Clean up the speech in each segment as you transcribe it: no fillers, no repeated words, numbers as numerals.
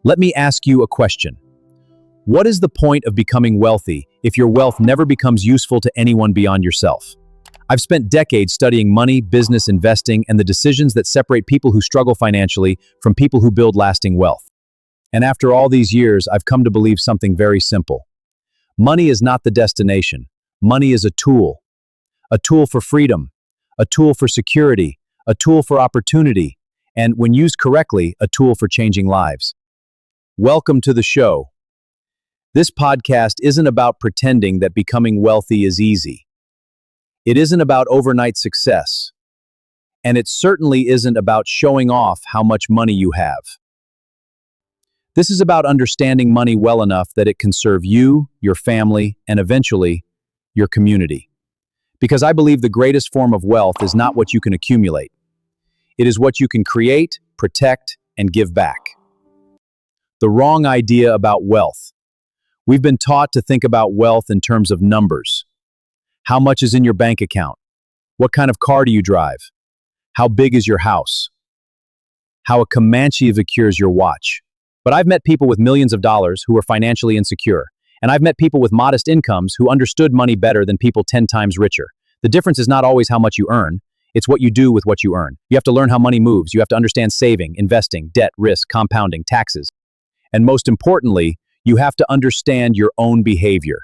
Let me ask you a question. What is the point of becoming wealthy if your wealth never becomes useful to anyone beyond yourself? I've spent decades studying money, business, investing, and the decisions that separate people who struggle financially from people who build lasting wealth. And after all these years, I've come to believe something very simple. Money is not the destination. Money is a tool for freedom, a tool for security, a tool for opportunity, and when used correctly, a tool for changing lives. Welcome to the show. This podcast isn't about pretending that becoming wealthy is easy. It isn't about overnight success. And it certainly isn't about showing off how much money you have. This is about understanding money well enough that it can serve you, your family, and eventually, your community. Because I believe the greatest form of wealth is not what you can accumulate. It is what you can create, protect, and give back. The wrong idea about wealth. We've been taught to think about wealth in terms of numbers. How much is in your bank account? What kind of car do you drive? How big is your house? How a Comanche secures your watch? But I've met people with millions of dollars who are financially insecure, and I've met people with modest incomes who understood money better than people 10 times richer. The difference is not always how much you earn, it's what you do with what you earn. You have to learn how money moves, you have to understand saving, investing, debt, risk, compounding, taxes. And most importantly, you have to understand your own behavior.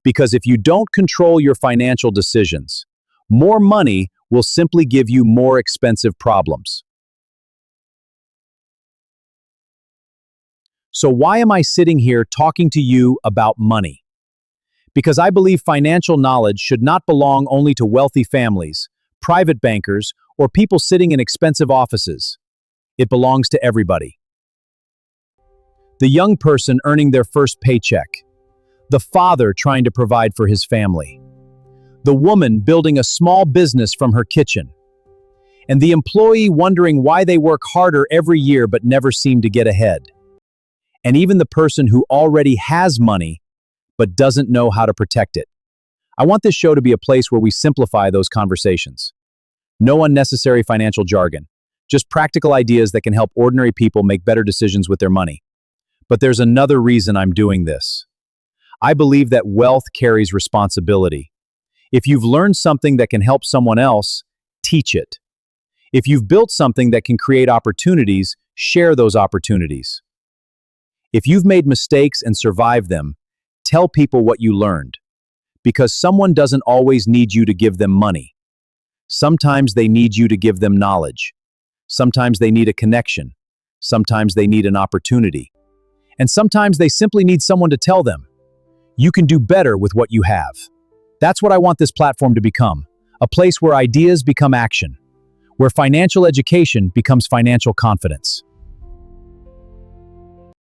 Because if you don't control your financial decisions, more money will simply give you more expensive problems. So why am I sitting here talking to you about money? Because I believe financial knowledge should not belong only to wealthy families, private bankers, or people sitting in expensive offices. It belongs to everybody. The young person earning their first paycheck, the father trying to provide for his family, the woman building a small business from her kitchen, and the employee wondering why they work harder every year but never seem to get ahead, and even the person who already has money but doesn't know how to protect it. I want this show to be a place where we simplify those conversations. No unnecessary financial jargon, just practical ideas that can help ordinary people make better decisions with their money. But there's another reason I'm doing this. I believe that wealth carries responsibility. If you've learned something that can help someone else, teach it. If you've built something that can create opportunities, share those opportunities. If you've made mistakes and survived them, tell people what you learned. Because someone doesn't always need you to give them money. Sometimes they need you to give them knowledge. Sometimes they need a connection. Sometimes they need an opportunity. And sometimes they simply need someone to tell them, you can do better with what you have. That's what I want this platform to become, a place where ideas become action, where financial education becomes financial confidence.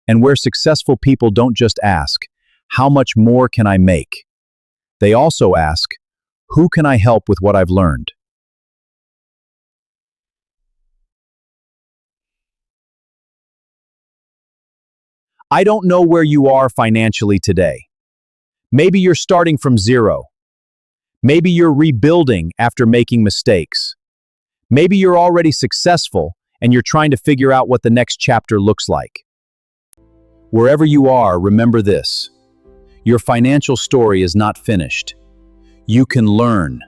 And where successful people don't just ask, how much more can I make? They also ask, who can I help with what I've learned? I don't know where you are financially today. Maybe you're starting from zero. Maybe you're rebuilding after making mistakes. Maybe you're already successful and you're trying to figure out what the next chapter looks like. Wherever you are, remember this. Your financial story is not finished. You can learn.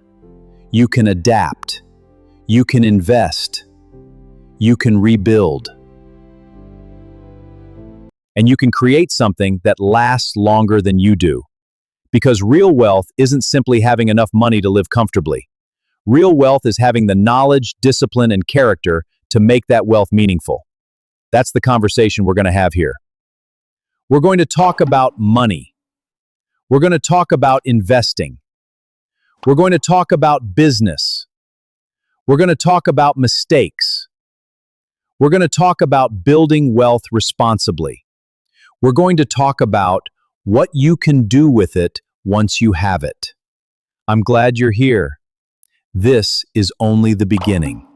You can adapt. You can invest. You can rebuild. And you can create something that lasts longer than you do. Because real wealth isn't simply having enough money to live comfortably. Real wealth is having the knowledge, discipline, and character to make that wealth meaningful. That's the conversation we're going to have here. We're going to talk about money. We're going to talk about investing. We're going to talk about business. We're going to talk about mistakes. We're going to talk about building wealth responsibly. We're going to talk about what you can do with it once you have it. I'm glad you're here. This is only the beginning.